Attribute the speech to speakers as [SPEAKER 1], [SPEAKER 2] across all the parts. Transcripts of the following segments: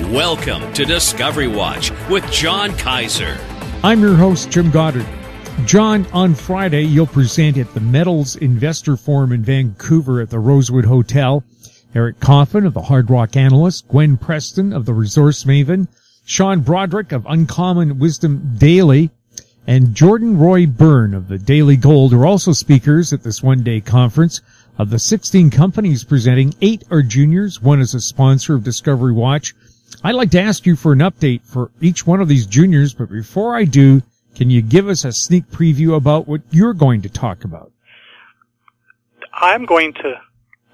[SPEAKER 1] Welcome to Discovery Watch with John Kaiser.
[SPEAKER 2] I'm your host, Jim Goddard. John, on Friday, you'll present at the Metals Investor Forum in Vancouver at the Rosewood Hotel. Eric Coffin of the Hard Rock Analyst, Gwen Preston of the Resource Maven, Sean Broderick of Uncommon Wisdom Daily, and Jordan Roy Byrne of the Daily Gold are also speakers at this one-day conference. Of the 16 companies presenting, 8 are juniors. 1 is a sponsor of Discovery Watch. I'd like to ask you for an update for each one of these juniors, but before I do, can you give us a sneak preview about what you're going to talk about?
[SPEAKER 3] I'm going to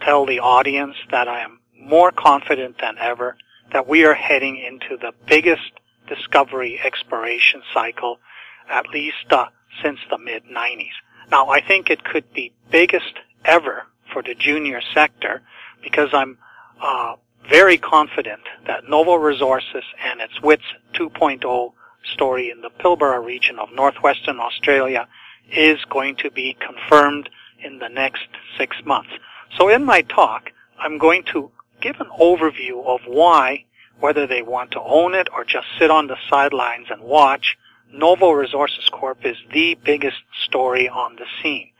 [SPEAKER 3] tell the audience that I am more confident than ever that we are heading into the biggest discovery exploration cycle, at least since the mid-90s. Now, I think it could be biggest ever for the junior sector because I'm very confident that Novo Resources and its WITS 2.0 story in the Pilbara region of northwestern Australia is going to be confirmed in the next 6 months. So in my talk, I'm going to give an overview of why, whether they want to own it or just sit on the sidelines and watch, Novo Resources Corp is the biggest story on the scene.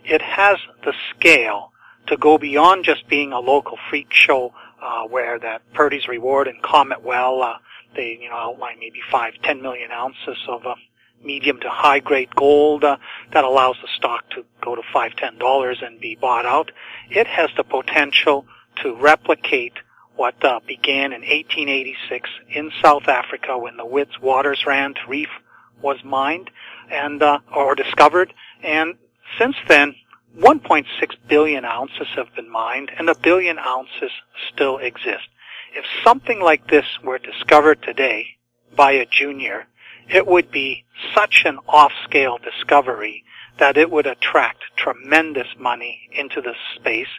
[SPEAKER 3] It has the scale to go beyond just being a local freak show where that Purdy's Reward and Comet Well, they outline maybe 5-10 million ounces of medium to high grade gold that allows the stock to go to $5-10 and be bought out. It has the potential to replicate what began in 1886 in South Africa when the Witwatersrand Reef was mined and or discovered, and since then 1.6 billion ounces have been mined, and 1 billion ounces still exist. If something like this were discovered today by a junior, it would be such an off-scale discovery that it would attract tremendous money into the space.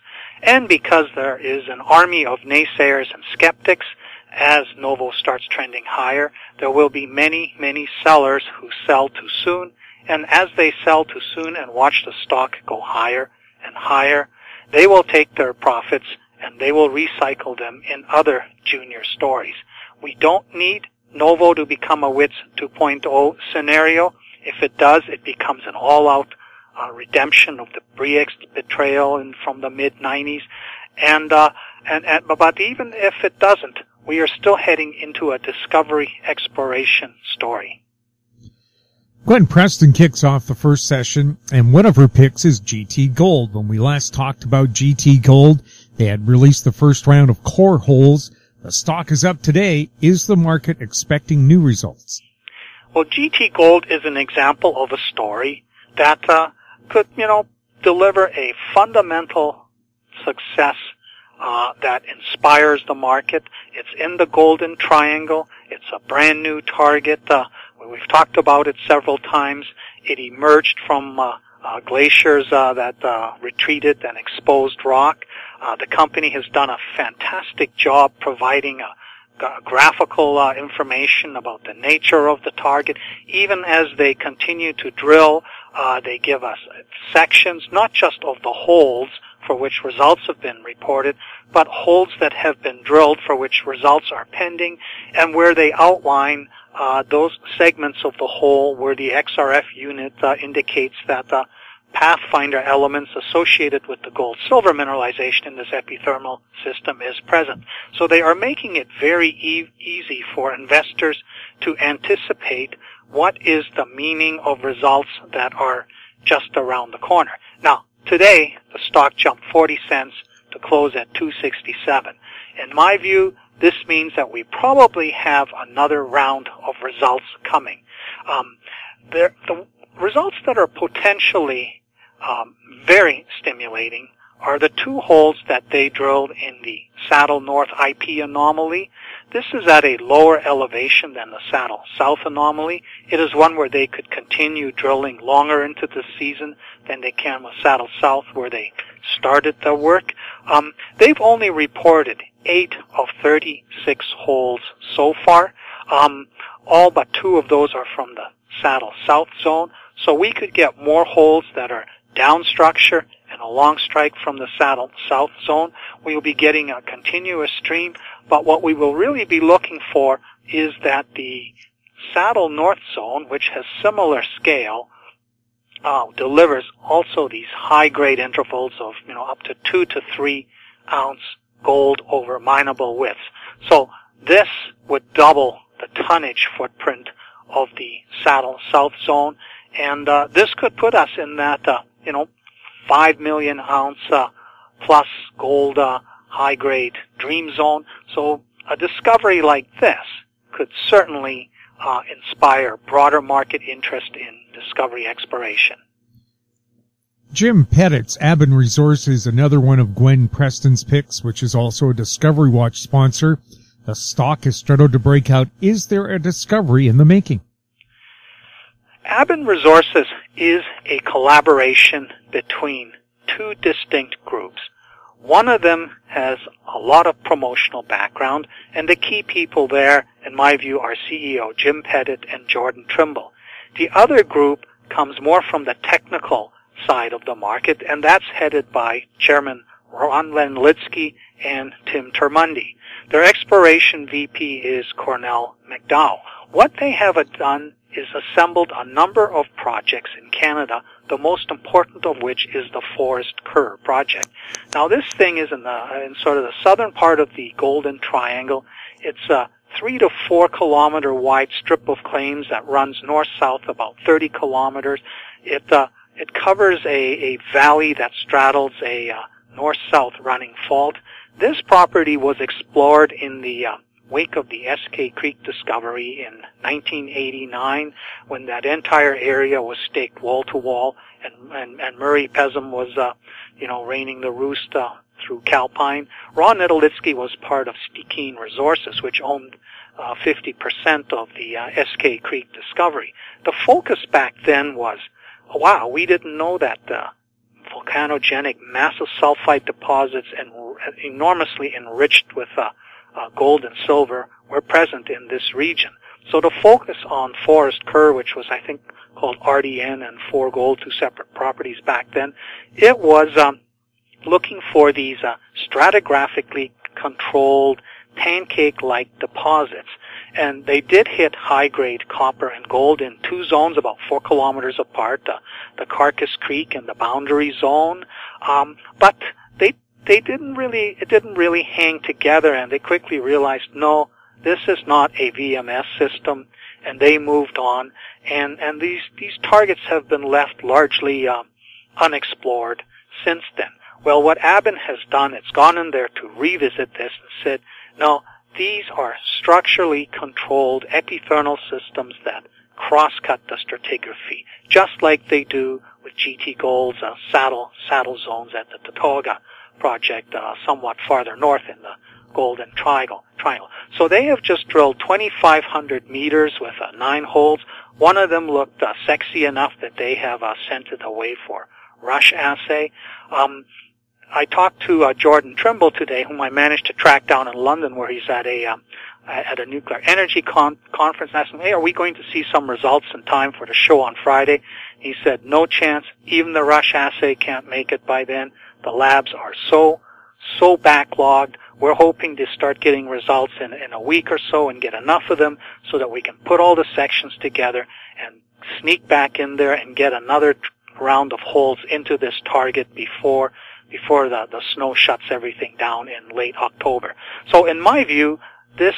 [SPEAKER 3] And because there is an army of naysayers and skeptics, as Novo starts trending higher, there will be many, many sellers who sell too soon. And as they sell too soon and watch the stock go higher and higher, they will take their profits and they will recycle them in other junior stories. We don't need Novo to become a WITS 2.0 scenario. If it does, it becomes an all-out redemption of the Briex betrayal from the mid-90s. But even if it doesn't, we are still heading into a discovery exploration story.
[SPEAKER 2] Gwen Preston kicks off the first session, and one of her picks is GT Gold. When we last talked about GT Gold, they had released the first round of core holes. The stock is up today. Is the market expecting new results?
[SPEAKER 3] Well, GT Gold is an example of a story that could, deliver a fundamental success that inspires the market. It's in the Golden Triangle. It's a brand new target. We've talked about it several times. It emerged from glaciers that retreated and exposed rock. The company has done a fantastic job providing graphical information about the nature of the target. Even as they continue to drill, they give us sections, not just of the holes for which results have been reported, but holes that have been drilled for which results are pending, and where they outline those segments of the hole where the XRF unit indicates that pathfinder elements associated with the gold-silver mineralization in this epithermal system is present. So they are making it very easy for investors to anticipate what is the meaning of results that are just around the corner. Now, today, the stock jumped 40 cents to close at 267. In my view, this means that we probably have another round of results coming. The results that are potentially very stimulating are the 2 holes that they drilled in the Saddle North IP anomaly. This is at a lower elevation than the Saddle South anomaly. It is one where they could continue drilling longer into the season than they can with Saddle South, where they started their work. They've only reported 8 of 36 holes so far. All but 2 of those are from the Saddle South zone. So we could get more holes that are down structure and a long strike from the Saddle South zone. We will be getting a continuous stream, but what we will really be looking for is that the Saddle North zone, which has similar scale, delivers also these high-grade intervals of, up to 2 to 3 ounce gold over mineable widths. So this would double the tonnage footprint of the Saddle South zone, and this could put us in that 5 million ounce plus gold high grade dream zone. So a discovery like this could certainly inspire broader market interest in discovery exploration.
[SPEAKER 2] Jim Pettit's Abin Resources, another one of Gwen Preston's picks, which is also a Discovery Watch sponsor. The stock has started to break out. Is there a discovery in the making?
[SPEAKER 3] Abin Resources is a collaboration between two distinct groups. One of them has a lot of promotional background, and the key people there, in my view, are CEO Jim Pettit and Jordan Trimble. The other group comes more from the technical side of the market, and that's headed by Chairman Ron Lenlitsky and Tim Termundi. Their exploration VP is Cornell McDowell. What they have done is assembled a number of projects in Canada, the most important of which is the Forest Kerr project. Now, this thing is in sort of the southern part of the Golden Triangle. It's a 3 to 4 kilometer wide strip of claims that runs north-south about 30 kilometers. It covers a valley that straddles a north-south running fault. This property was explored in the wake of the SK Creek discovery in 1989, when that entire area was staked wall to wall, and Murray Pesum was, reigning the roost through Calpine. Ron Netolitsky was part of Stikine Resources, which owned 50% of the SK Creek discovery. The focus back then was, wow, we didn't know that volcanogenic massive sulfide deposits and enormously enriched with gold and silver were present in this region. So the focus on Forest Kerr, which was, I think, called RDN and 4 Gold, 2 separate properties back then, it was looking for these stratigraphically controlled pancake-like deposits. And they did hit high-grade copper and gold in 2 zones about 4 kilometers apart, the Carcass Creek and the Boundary Zone. But it didn't really hang together, and they quickly realized, no, this is not a VMS system, and they moved on. And these targets have been left largely unexplored since then. Well, what Abin has done, it's gone in there to revisit this and said, no, these are structurally controlled epithermal systems that cross-cut the stratigraphy, just like they do with GT Gold's saddle zones at the Tatoga project, somewhat farther north in the Golden Triangle. So they have just drilled 2,500 meters with 9 holes. One of them looked sexy enough that they have sent it away for rush assay. I talked to Jordan Trimble today, whom I managed to track down in London, where he's at a nuclear energy conference. I asked him, hey, are we going to see some results in time for the show on Friday? He said, no chance. Even the rush assay can't make it by then. The labs are so backlogged. We're hoping to start getting results in a week or so and get enough of them so that we can put all the sections together and sneak back in there and get another round of holes into this target before the snow shuts everything down in late October. So in my view, this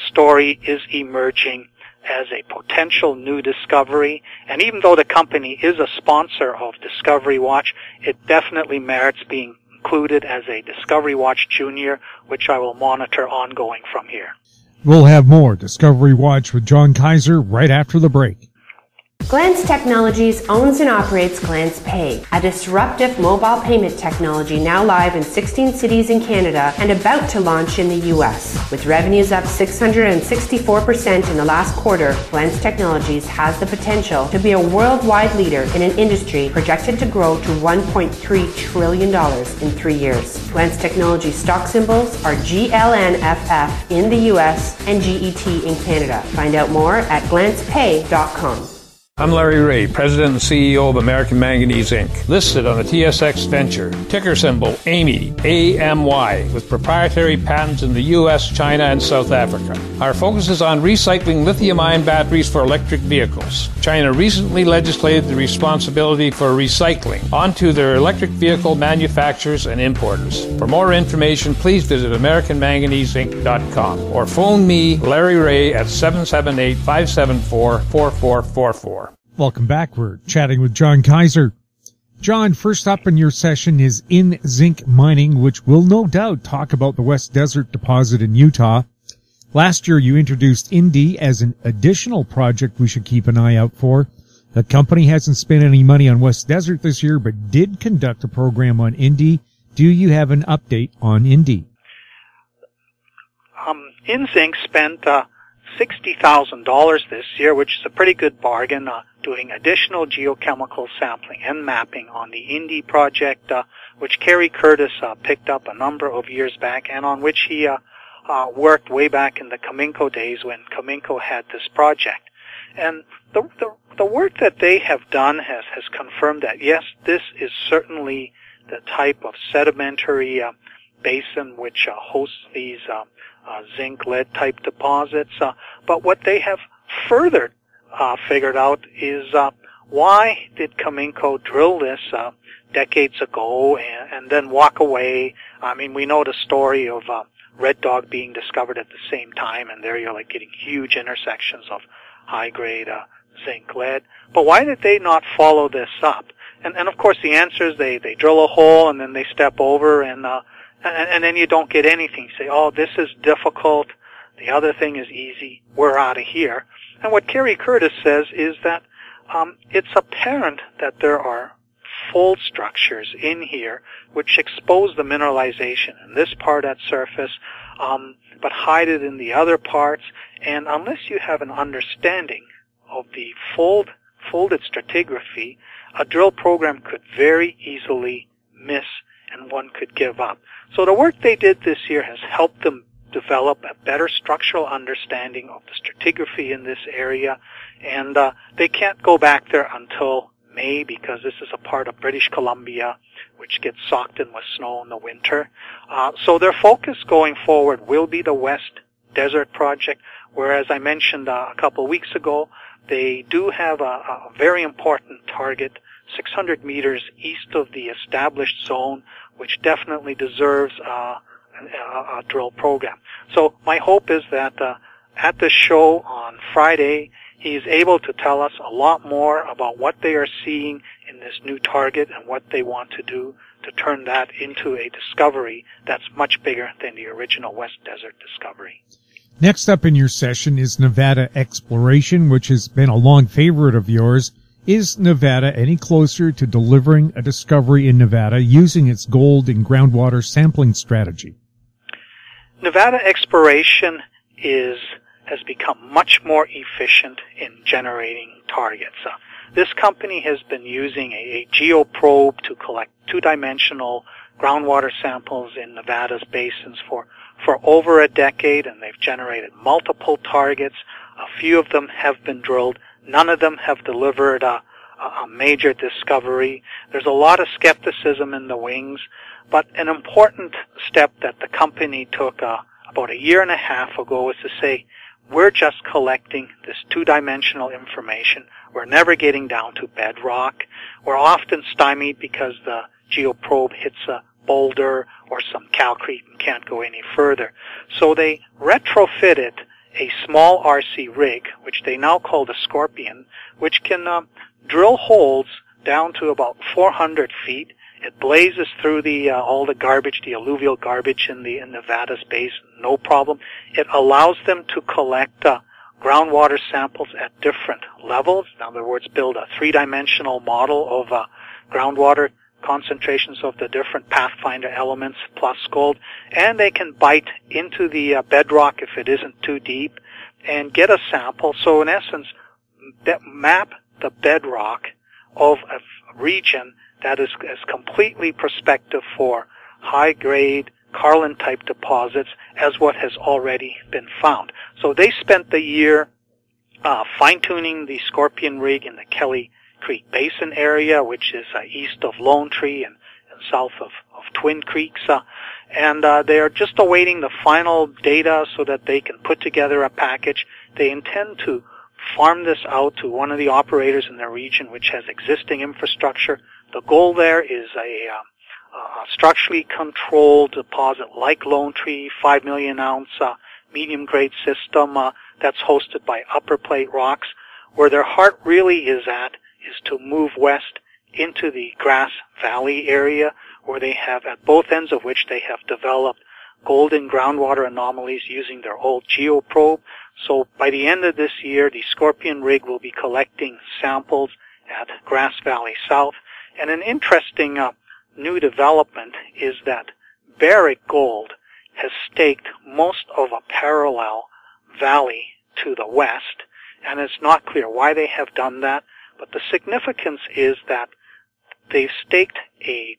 [SPEAKER 3] story is emerging as a potential new discovery, and even though the company is a sponsor of Discovery Watch, it definitely merits being included as a Discovery Watch Junior, which I will monitor ongoing from here.
[SPEAKER 2] We'll have more Discovery Watch with John Kaiser right after the break.
[SPEAKER 4] Glens Technologies owns and operates Glens Pay, a disruptive mobile payment technology now live in 16 cities in Canada and about to launch in the U.S. With revenues up 664% in the last quarter, Glens Technologies has the potential to be a worldwide leader in an industry projected to grow to $1.3 trillion in 3 years. Glens Technologies stock symbols are GLNFF in the U.S. and GET in Canada. Find out more at glenspay.com.
[SPEAKER 5] I'm Larry Ray, President and CEO of American Manganese Inc., listed on the TSX Venture, ticker symbol AMY, A-M-Y, with proprietary patents in the U.S., China, and South Africa. Our focus is on recycling lithium-ion batteries for electric vehicles. China recently legislated the responsibility for recycling onto their electric vehicle manufacturers and importers. For more information, please visit AmericanManganeseInc.com or phone me, Larry Ray, at 778-574-4444.
[SPEAKER 2] Welcome back. We're chatting with John Kaiser. John, first up in your session is in Zinc Mining, which will no doubt talk about the West Desert deposit in Utah. Last year, you introduced Indy as an additional project we should keep an eye out for. The company hasn't spent any money on West Desert this year, but did conduct a program on Indy. Do you have an update on Indy?
[SPEAKER 3] InZinc spent $60,000 this year, which is a pretty good bargain, doing additional geochemical sampling and mapping on the Indy project, which Kerry Curtis picked up a number of years back, and on which he worked way back in the Caminco days when Caminco had this project. And the work that they have done has confirmed that, yes, this is certainly the type of sedimentary basin which hosts these zinc-lead type deposits. But what they have further figured out is why did Caminco drill this decades ago and then walk away? I mean, we know the story of Red Dog being discovered at the same time, and there you're like getting huge intersections of high-grade zinc-lead. But why did they not follow this up? And of course the answer is they drill a hole and then they step over and then you don't get anything. You say, oh, this is difficult. The other thing is easy. We're out of here. And what Kerry Curtis says is that it's apparent that there are fold structures in here which expose the mineralization in this part at surface, but hide it in the other parts. And unless you have an understanding of the folded stratigraphy, a drill program could very easily miss and one could give up. So the work they did this year has helped them develop a better structural understanding of the stratigraphy in this area, and they can't go back there until May because this is a part of British Columbia which gets socked in with snow in the winter. So their focus going forward will be the West Desert project, whereas I mentioned a couple of weeks ago, they do have a very important target 600 meters east of the established zone, which definitely deserves a drill program. So my hope is that at the show on Friday, he is able to tell us a lot more about what they are seeing in this new target and what they want to do to turn that into a discovery that's much bigger than the original West Desert discovery.
[SPEAKER 2] Next up in your session is Nevada exploration, which has been a long favorite of yours. Is Nevada any closer to delivering a discovery in Nevada using its gold and groundwater sampling strategy?
[SPEAKER 3] Nevada exploration has become much more efficient in generating targets. This company has been using a geoprobe to collect two-dimensional groundwater samples in Nevada's basins for over a decade, and they've generated multiple targets. A few of them have been drilled. None of them have delivered a major discovery. There's a lot of skepticism in the wings, but an important step that the company took about a year and a half ago is to say, we're just collecting this two-dimensional information. We're never getting down to bedrock. We're often stymied because the geoprobe hits a boulder or some calcrete and can't go any further. So they retrofitted a small RC rig, which they now call the Scorpion, which can drill holes down to about 400 feet. It blazes through all the garbage, the alluvial garbage in Nevada's basin, no problem. It allows them to collect groundwater samples at different levels. In other words, build a three-dimensional model of groundwater concentrations of the different pathfinder elements plus gold, and they can bite into the bedrock if it isn't too deep and get a sample. So in essence, map the bedrock of a region that is completely prospective for high-grade Carlin-type deposits as what has already been found. So they spent the year fine-tuning the Scorpion rig in the Kelly Creek Basin area, which is east of Lone Tree and south of Twin Creeks. And they are just awaiting the final data so that they can put together a package. They intend to farm this out to one of the operators in the region which has existing infrastructure. The goal there is a structurally controlled deposit like Lone Tree, 5 million ounce medium-grade system that's hosted by upper plate rocks. Where their heart really is at is to move west into the Grass Valley area, where they have, at both ends of which they have developed golden groundwater anomalies using their old geoprobe. So by the end of this year, the Scorpion rig will be collecting samples at Grass Valley South. And an interesting new development is that Barrick Gold has staked most of a parallel valley to the west, and it's not clear why they have done that, but the significance is that they've staked a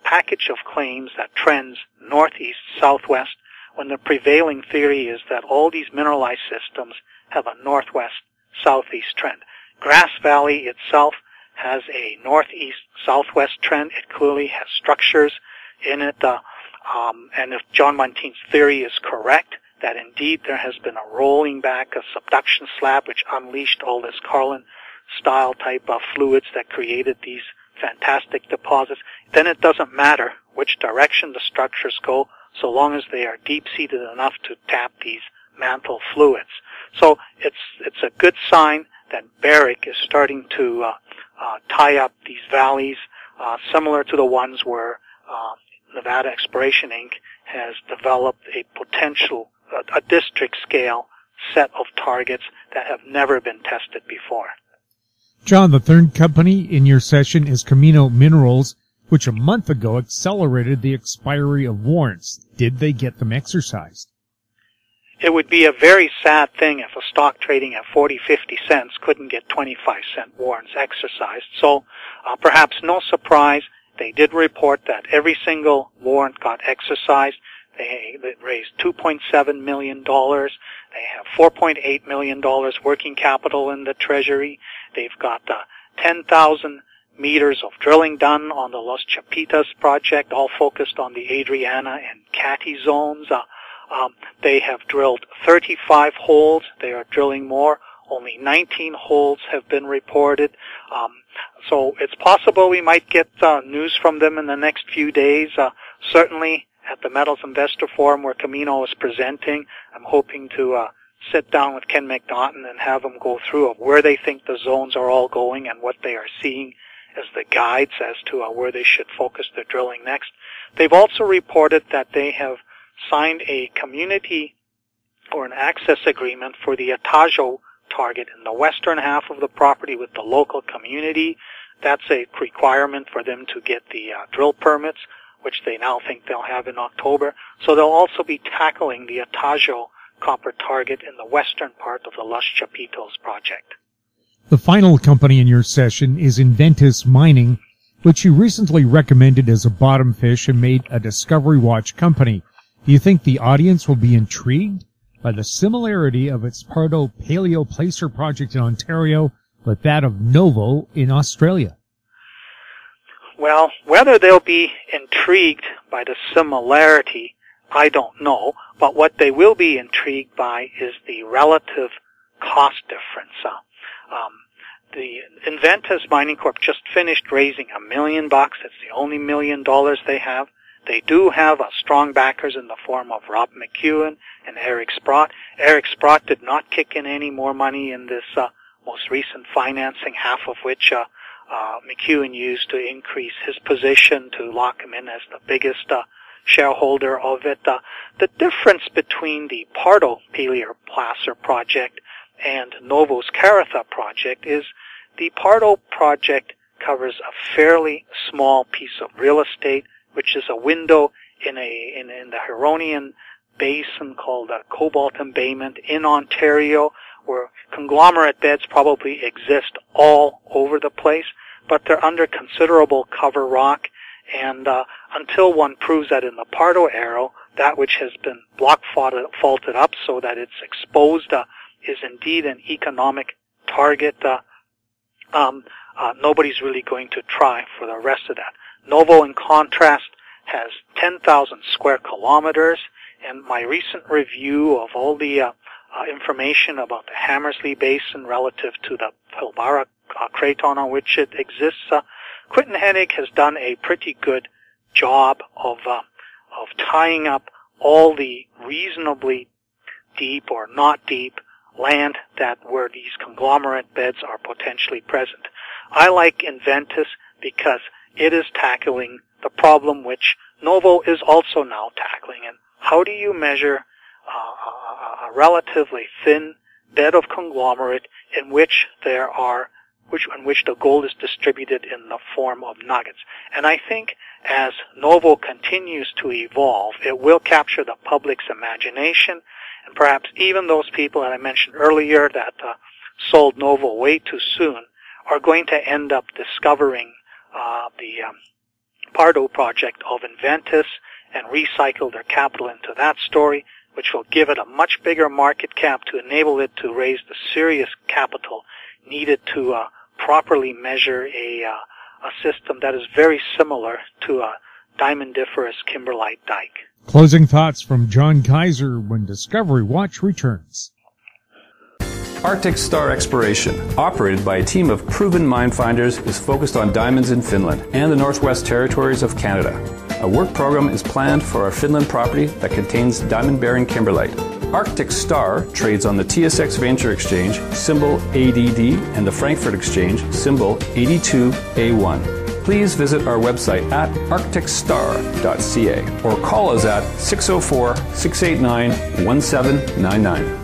[SPEAKER 3] package of claims that trends northeast-southwest, when the prevailing theory is that all these mineralized systems have a northwest-southeast trend. Grass Valley itself has a northeast-southwest trend. It clearly has structures in it, and if John Montaigne's theory is correct, that indeed there has been a rolling back of subduction slab which unleashed all this Carlin-style type of fluids that created these fantastic deposits, then it doesn't matter which direction the structures go, so long as they are deep-seated enough to tap these mantle fluids. So it's a good sign that Barrick is starting to tie up these valleys, similar to the ones where Nevada Exploration Inc. has developed a potential, a district-scale set of targets that have never been tested before.
[SPEAKER 2] John, the third company in your session is Camino Minerals, which a month ago accelerated the expiry of warrants. Did they get them exercised?
[SPEAKER 3] It would be a very sad thing if a stock trading at 40, 50 cents couldn't get 25-cent warrants exercised. So perhaps no surprise, they did report that every single warrant got exercised. They raised $2.7 million. They have $4.8 million working capital in the treasury. They've got 10,000 meters of drilling done on the Los Chapitas project, all focused on the Adriana and Catty zones. They have drilled 35 holes. They are drilling more. Only 19 holes have been reported. So it's possible we might get news from them in the next few days. Certainly at the Metals Investor Forum where Camino is presenting, I'm hoping to sit down with Ken McNaughton and have them go through of where they think the zones are all going and what they are seeing as the guides as to where they should focus their drilling next. They've also reported that they have signed a community or an access agreement for the Atajo target in the western half of the property with the local community. That's a requirement for them to get the drill permits, which they now think they'll have in October. So they'll also be tackling the Atajo copper target in the western part of the Los Chapitos project.
[SPEAKER 2] The final company in your session is Ventus Mining, which you recently recommended as a bottom fish and made a Discovery Watch company. Do you think the audience will be intrigued by the similarity of its Pardo Paleo Placer project in Ontario with that of Novo in Australia?
[SPEAKER 3] Well, whether they'll be intrigued by the similarity, I don't know, but what they will be intrigued by is the relative cost difference. The Ventus Mining Corp just finished raising $1 million. It's the only $1 million they have. They do have strong backers in the form of Rob McEwen and Eric Sprott. Eric Sprott did not kick in any more money in this most recent financing, half of which McEwen used to increase his position to lock him in as the biggest shareholder of it. The difference between the Pardo Paleo Placer project and Novo's Caratha project is the Pardo project covers a fairly small piece of real estate, which is a window in the Huronian basin called a Cobalt Embayment in Ontario, where conglomerate beds probably exist all over the place, but they're under considerable cover rock, and until one proves that in the Pardo Arrow, that which has been block faulted up so that it's exposed is indeed an economic target, nobody's really going to try for the rest of that. Novo, in contrast, has 10,000 square kilometers, and my recent review of all the information about the Hamersley Basin relative to the Pilbara Craton on which it exists, Quinton Hennig has done a pretty good job of tying up all the reasonably deep or not deep land where these conglomerate beds are potentially present. I like Ventus because it is tackling the problem which Novo is also now tackling. And how do you measure a relatively thin bed of conglomerate in which the gold is distributed in the form of nuggets? And I think as Novo continues to evolve, it will capture the public's imagination, and perhaps even those people that I mentioned earlier that sold Novo way too soon are going to end up discovering the Pardo project of Ventus and recycle their capital into that story, which will give it a much bigger market cap to enable it to raise the serious capital needed to properly measure a system that is very similar to a diamondiferous kimberlite dike.
[SPEAKER 2] Closing thoughts from John Kaiser when Discovery Watch returns.
[SPEAKER 6] Arctic Star Exploration, operated by a team of proven mine finders, is focused on diamonds in Finland and the Northwest Territories of Canada. A work program is planned for our Finland property that contains diamond-bearing kimberlite. Arctic Star trades on the TSX Venture Exchange, symbol ADD, and the Frankfurt Exchange, symbol 82A1. Please visit our website at arcticstar.ca or call us at 604-689-1799.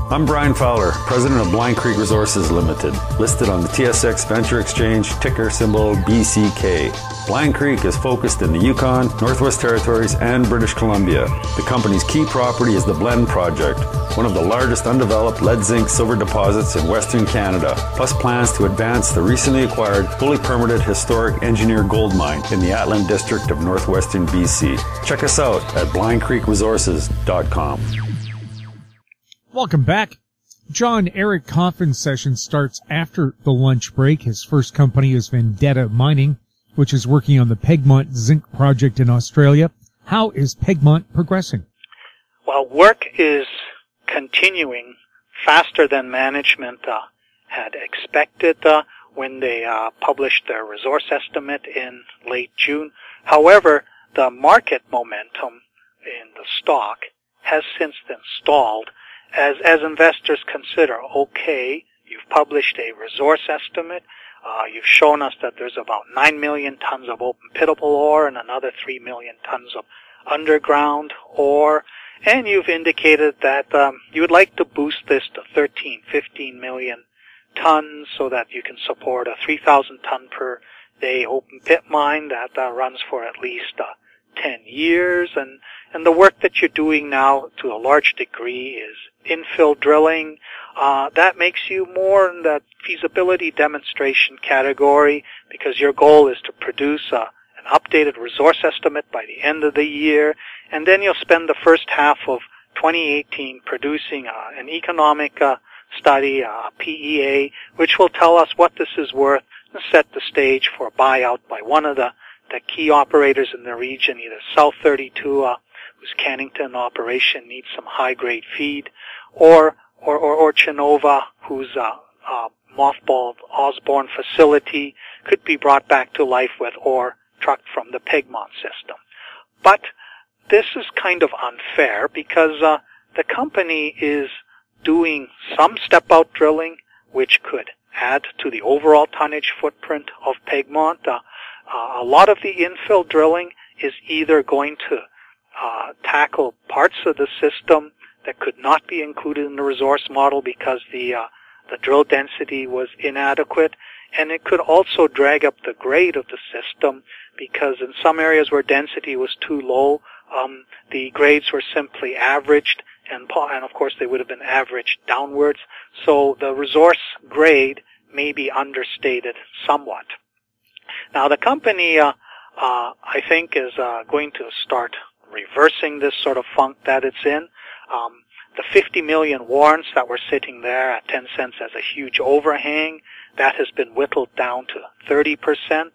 [SPEAKER 7] I'm Brian Fowler, president of Blind Creek Resources Limited, listed on the TSX Venture Exchange, ticker symbol BCK. Blind Creek is focused in the Yukon, Northwest Territories, and British Columbia. The company's key property is the Blend Project, one of the largest undeveloped lead-zinc-silver deposits in Western Canada, plus plans to advance the recently acquired, fully permitted historic engineered gold mine in the Atlan District of Northwestern BC. Check us out at blindcreekresources.com.
[SPEAKER 2] Welcome back. John, Eric Coffin's session starts after the lunch break. His first company is Ventus Mining, which is working on the Pegmont Zinc project in Australia. How is Pegmont progressing?
[SPEAKER 3] Well, work is continuing faster than management had expected when they published their resource estimate in late June. However, the market momentum in the stock has since then stalled as investors consider, okay, you've published a resource estimate, you've shown us that there's about 9 million tons of open pittable ore and another 3 million tons of underground ore, and you've indicated that you would like to boost this to 13, 15 million tons so that you can support a 3,000 ton per day open pit mine that runs for at least 10 years, and the work that you're doing now to a large degree is infill drilling. That makes you more in the feasibility demonstration category because your goal is to produce an updated resource estimate by the end of the year, and then you'll spend the first half of 2018 producing an economic study, a PEA, which will tell us what this is worth and set the stage for a buyout by one of the key operators in the region, either South 32, whose Cannington operation needs some high-grade feed, or Chinova, whose mothballed Osborne facility could be brought back to life with ore trucked from the Pegmont system. But this is kind of unfair because the company is doing some step-out drilling, which could add to the overall tonnage footprint of Pegmont. A lot of the infill drilling is either going to tackle parts of the system that could not be included in the resource model because the drill density was inadequate, and it could also drag up the grade of the system because in some areas where density was too low, the grades were simply averaged, and of course they would have been averaged downwards, so the resource grade may be understated somewhat. Now, the company, I think, is going to start reversing this sort of funk that it's in. the 50 million warrants that were sitting there at 10 cents as a huge overhang, that has been whittled down to 30%.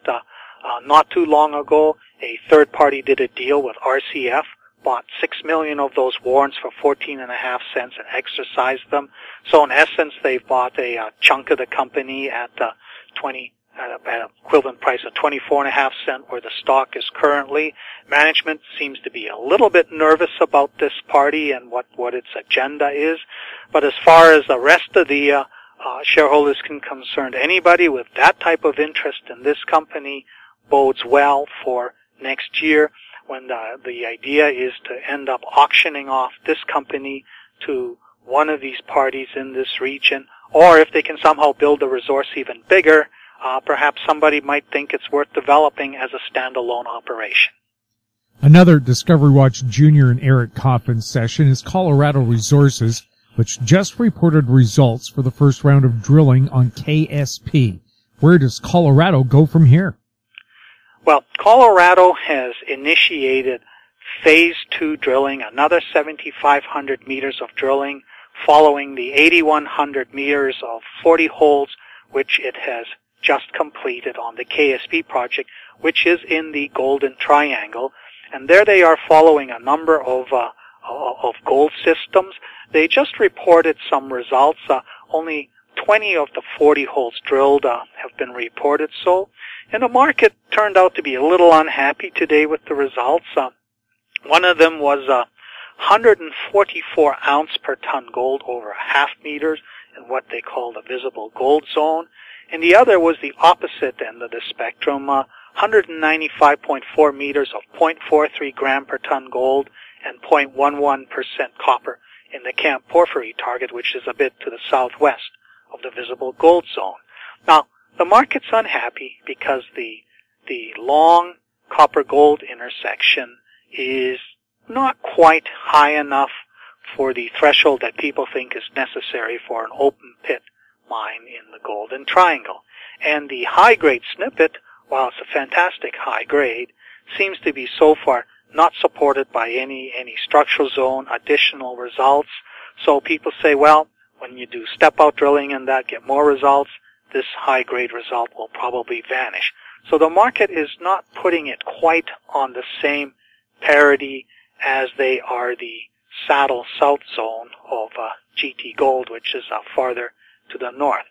[SPEAKER 3] Not too long ago, a third party did a deal with RCF, bought 6 million of those warrants for 14.5 cents and exercised them. So in essence, they've bought a chunk of the company at an equivalent price of 24.5 cents where the stock is currently. Management seems to be a little bit nervous about this party and what its agenda is. But as far as the rest of the shareholders are concerned, anybody with that type of interest in this company bodes well for next year, when the idea is to end up auctioning off this company to one of these parties in this region, or if they can somehow build the resource even bigger, perhaps somebody might think it's worth developing as a standalone operation.
[SPEAKER 2] Another Discovery Watch Junior and Eric Coffin session is Colorado Resources, which just reported results for the first round of drilling on KSP. Where does Colorado go from here?
[SPEAKER 3] Well, Colorado has initiated Phase 2 drilling, another 7,500 meters of drilling, following the 8,100 meters of 40 holes, which it has just completed on the KSP project, which is in the Golden Triangle. And there they are following a number of gold systems. They just reported some results. Only 20 of the 40 holes drilled have been reported so. And the market turned out to be a little unhappy today with the results. One of them was 144 ounce per ton gold over a half meters in what they call the visible gold zone. And the other was the opposite end of the spectrum, 195.4 meters of 0.43 gram per ton gold and 0.11% copper in the Camp Porphyry target, which is a bit to the southwest of the visible gold zone. Now, the market's unhappy because the long copper-gold intersection is not quite high enough for the threshold that people think is necessary for an open pit mine in the Golden Triangle. And the high-grade snippet, while it's a fantastic high grade, seems to be so far not supported by any structural zone additional results. So people say, well, when you do step-out drilling and that get more results, this high-grade result will probably vanish. So the market is not putting it quite on the same parity as they are the Saddle South zone of GT Gold, which is farther to the north.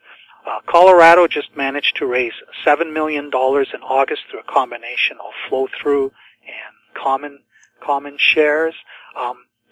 [SPEAKER 3] Colorado just managed to raise $7 million in August through a combination of flow-through and common shares.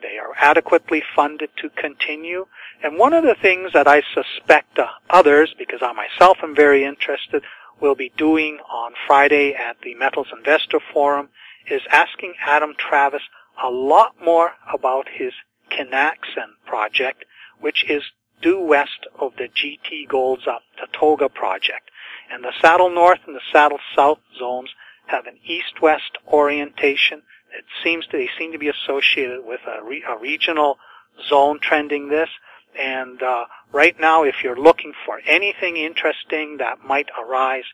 [SPEAKER 3] They are adequately funded to continue. And one of the things that I suspect others, because I myself am very interested, will be doing on Friday at the Metals Investor Forum is asking Adam Travis a lot more about his Kinaxan project, which is due west of the GT Gold's Tatoga project. And the Saddle North and the Saddle South zones have an east-west orientation. They seem to be associated with a regional zone trending this. And right now, if you're looking for anything interesting that might arise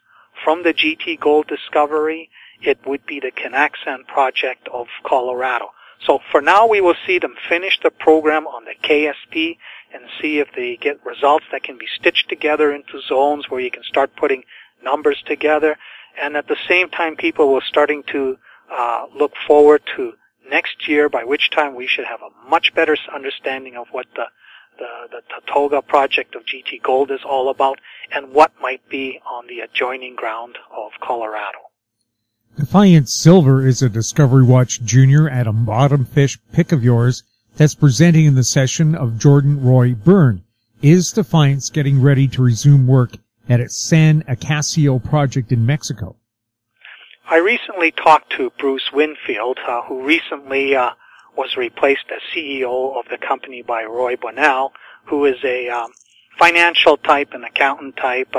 [SPEAKER 3] from the GT Gold discovery, it would be the Kinaxan project of Colorado. So for now, we will see them finish the program on the KSP and see if they get results that can be stitched together into zones where you can start putting numbers together. And at the same time, people will starting to look forward to next year, by which time we should have a much better understanding of what the Tatoga project of GT Gold is all about and what might be on the adjoining ground of Colorado.
[SPEAKER 2] Defiant Silver is a Discovery Watch Junior at a bottom fish pick of yours that's presenting in the session of Jordan Roy Byrne. Is Defiance getting ready to resume work at its San Acacio project in Mexico?
[SPEAKER 3] I recently talked to Bruce Winfield, who recently was replaced as CEO of the company by Roy Bonnell, who is a financial type, an accountant type.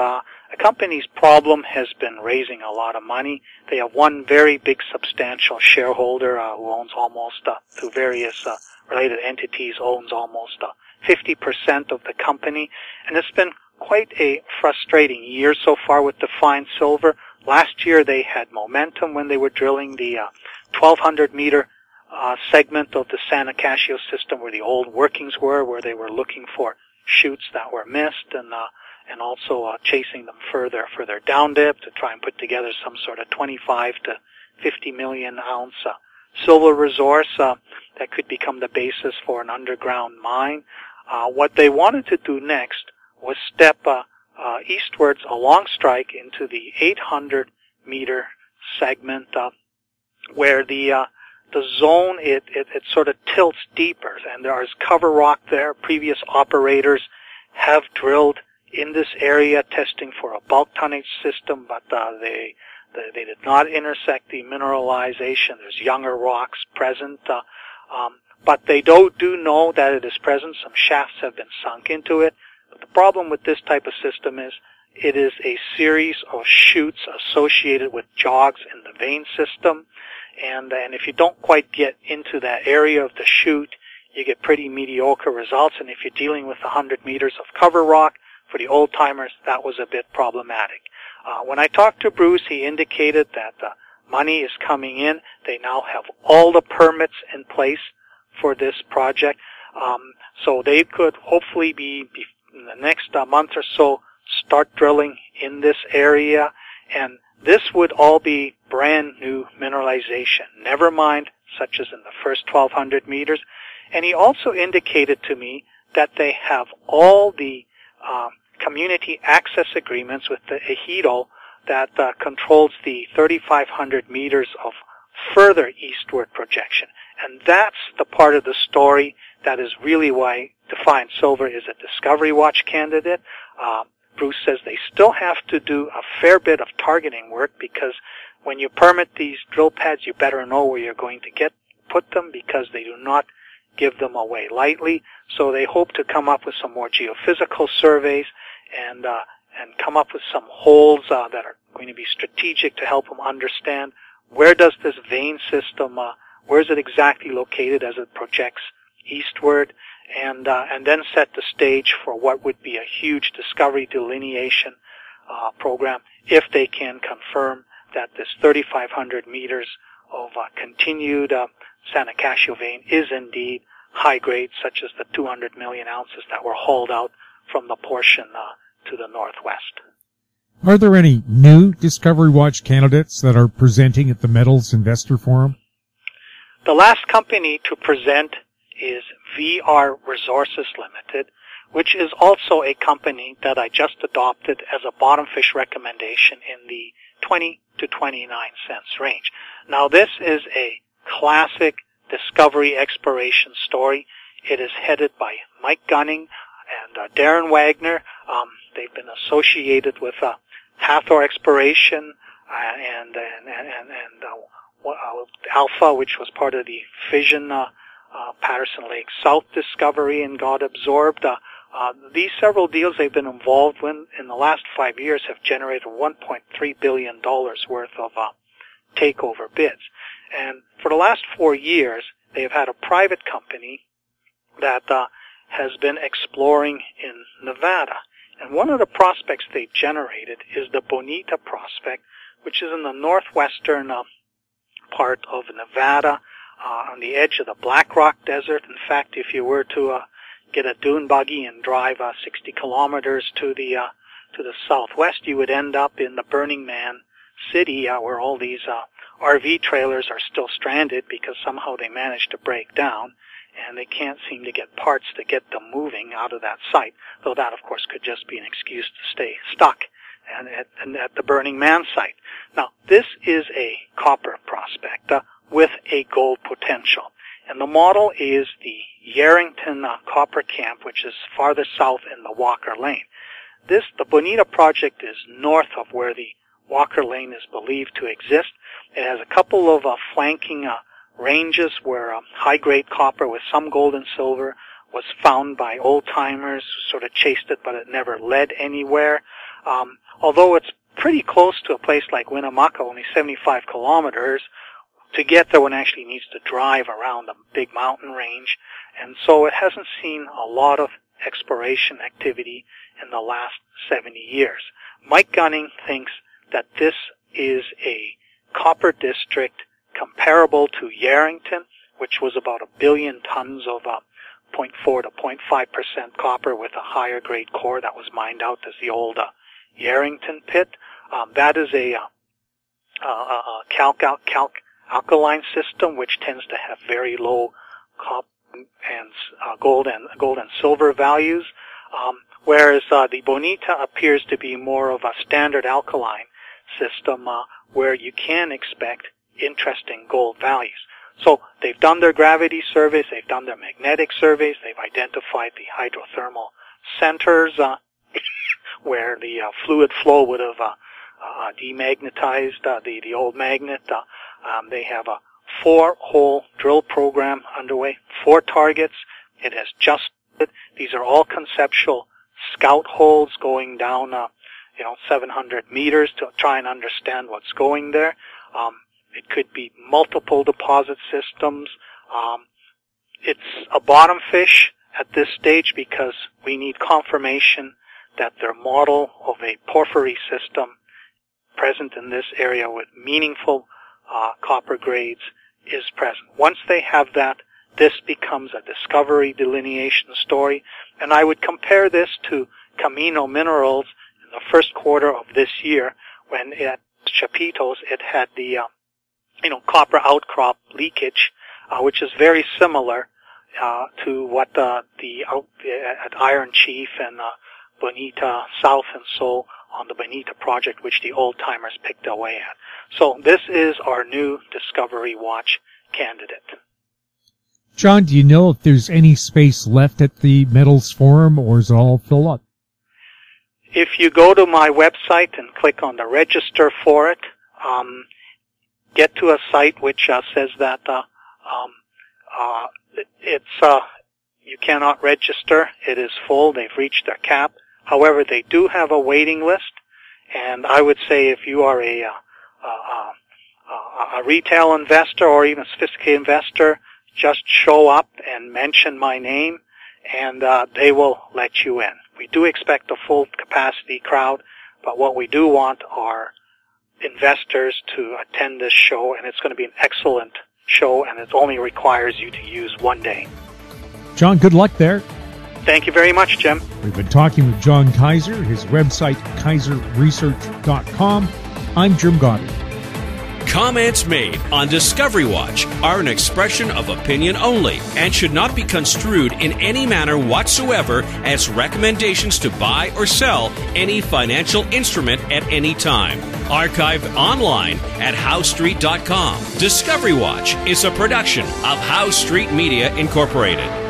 [SPEAKER 3] The company's problem has been raising a lot of money. They have one very big substantial shareholder who owns almost, through various related entities, owns almost 50% of the company. And it's been quite a frustrating year so far with Defiant Silver. Last year they had momentum when they were drilling the 1,200 meter segment of the San Acacio system where the old workings were, where they were looking for chutes that were missed, and also chasing them further down dip to try and put together some sort of 25 to 50 million ounce silver resource that could become the basis for an underground mine. What they wanted to do next was step eastwards along strike into the 800-meter segment where the zone it sort of tilts deeper, and there is cover rock there. Previous operators have drilled in this area testing for a bulk tonnage system, but they did not intersect the mineralization. There's younger rocks present, but they do know that it is present. Some shafts have been sunk into it. But the problem with this type of system is it is a series of chutes associated with jogs in the vein system, and if you don't quite get into that area of the chute, you get pretty mediocre results. And if you're dealing with 100 meters of cover rock, for the old-timers, that was a bit problematic. When I talked to Bruce, he indicated that money is coming in. They now have all the permits in place for this project. So they could hopefully be in the next month or so, start drilling in this area. And this would all be brand new mineralization, never mind such as in the first 1,200 meters. And he also indicated to me that they have all the community access agreements with the ejido that controls the 3,500 meters of further eastward projection. And that's the part of the story that is really why Defiant Silver is a Discovery Watch candidate. Bruce says they still have to do a fair bit of targeting work, because when you permit these drill pads, you better know where you're going to put them, because they do not give them away lightly. So they hope to come up with some more geophysical surveys and come up with some holes that are going to be strategic to help them understand where does this vein system, where is it exactly located as it projects eastward, and then set the stage for what would be a huge discovery delineation program if they can confirm that this 3,500 meters of continued San Acacio vein is indeed high grade, such as the 200 million ounces that were hauled out from the portion to the northwest.
[SPEAKER 2] Are there any new Discovery Watch candidates that are presenting at the Metals Investor Forum?
[SPEAKER 3] The last company to present is VR Resources Limited, which is also a company that I just adopted as a bottom fish recommendation in the 20 to 29 cents range. Now, this is a classic discovery exploration story. It is headed by Mike Gunning and Darren Wagner. They've been associated with Hathor Exploration and Alpha, which was part of the Fission Patterson Lake South discovery and got absorbed. These several deals they've been involved in the last 5 years have generated $1.3 billion worth of takeover bids. And for the last 4 years, they have had a private company that has been exploring in Nevada. And one of the prospects they generated is the Bonita prospect, which is in the northwestern part of Nevada, on the edge of the Black Rock Desert. In fact, if you were to get a dune buggy and drive 60 kilometers to the southwest, you would end up in the Burning Man city, where all these RV trailers are still stranded because somehow they managed to break down, and they can't seem to get parts to get them moving out of that site, though that, of course, could just be an excuse to stay stuck at the Burning Man site. Now, this is a copper prospect with a gold potential, and the model is the Yarrington Copper Camp, which is farther south in the Walker Lane. The Bonita project is north of where the Walker Lane is believed to exist. It has a couple of flanking ranges where high-grade copper with some gold and silver was found by old-timers who sort of chased it, but it never led anywhere. Although it's pretty close to a place like Winnemucca, only 75 kilometers, to get there one actually needs to drive around a big mountain range, and so it hasn't seen a lot of exploration activity in the last 70 years. Mike Gunning thinks that this is a copper district comparable to Yarrington, which was about 1 billion tons of 0.4 to 0.5% copper with a higher grade core that was mined out as the old Yarrington pit. That is a alkaline system, which tends to have very low copper and gold and silver values, whereas the Bonita appears to be more of a standard alkaline system where you can expect interesting gold values. So they've done their gravity surveys, they've done their magnetic surveys, they've identified the hydrothermal centers where the fluid flow would have demagnetized the old magnet. They have a 4-hole drill program underway, 4 targets. It has just, these are all conceptual scout holes going down 700 meters to try and understand what's going there. It could be multiple deposit systems. It's a bottom fish at this stage because we need confirmation that their model of a porphyry system present in this area with meaningful copper grades is present. Once they have that, this becomes a discovery delineation story, and I would compare this to Camino Minerals in the first quarter of this year when at Chapitos it had the copper outcrop leakage, which is very similar to what at Iron Chief and Bonita South and so on the Bonita project, which the old-timers picked away at. So this is our new Discovery Watch candidate.
[SPEAKER 2] John, do you know if there's any space left at the Metals Forum, or is it all filled up?
[SPEAKER 3] If you go to my website and click on the register for it, get to a site which says that you cannot register. It is full. They've reached their cap. However, they do have a waiting list, and I would say if you are a retail investor or even a sophisticated investor, just show up and mention my name, and they will let you in. We do expect a full capacity crowd, but what we do want are investors to attend this show, and it's going to be an excellent show, and it only requires you to use 1 day.
[SPEAKER 2] John, good luck there.
[SPEAKER 3] Thank you very much, Jim.
[SPEAKER 2] We've been talking with John Kaiser, his website, kaiserresearch.com. I'm Jim Goddard.
[SPEAKER 1] Comments made on Discovery Watch are an expression of opinion only and should not be construed in any manner whatsoever as recommendations to buy or sell any financial instrument at any time. Archived online at howstreet.com. Discovery Watch is a production of How Street Media Incorporated.